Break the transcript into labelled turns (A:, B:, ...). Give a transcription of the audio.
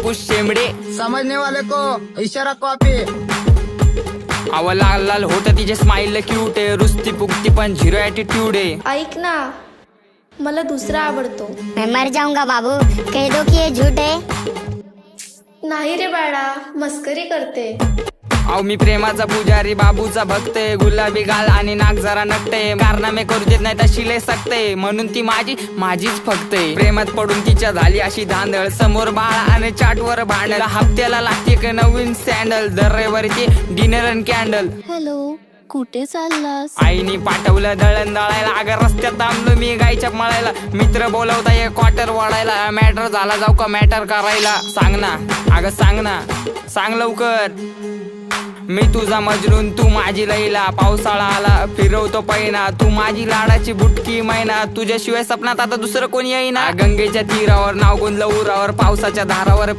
A: पप्पू शेंबडे.
B: समझने वाले को इशारा कॉपी.
A: अव लाल लाल होट तिचे स्माइल क्यूट आहे. रुस्ती पुकती पण झिरो ॲटिट्यूड आहे.
C: ऐक ना, मला दुसरा आवडतो.
D: मैं मर जाऊंगा बाबू, कह दो कि ये झूठ है.
C: नाही रे बाळा, मस्करी करते.
A: अहो मी प्रेमाचा पुजारी, बाबूचा भक्त आहे. गुलाबी गाल आणि नाक जरा नकटे. कारनामे करू देत नाही तशी लय सकते. म्हणून ती माझीच फक्त आहे. प्रेमात पडून तिच्या झाली अशी धांदळ. समोर बाळा आणि चाटवर भांडल. हप्त्याला लागते एक नवीन सँडल. दर रविवारीची डिनर अँड कॅन्डल.
E: हॅलो, कुठे चाललास?
A: आईनी पाठवलं दळण दळायला. अगं रस्त्यात थांबलो मी गायच्या मळायला. मित्र बोलवता क्वार्टर वाढायला. मॅटर झाला जाऊ का मॅटर करायला. सांग ना, अगं सांग ना, सांग लवकर. मी तुझा मजनून, तू माझी लैला. पावसाळा आला फिरवतो पैना. तू माझी लाडाची बुटकी मैना. तुझ्याशिवाय सपनात आता दुसरं कोणी येईना. गंगेच्या तीरावर नाव गुंजलं उरावर. पावसाच्या धारावर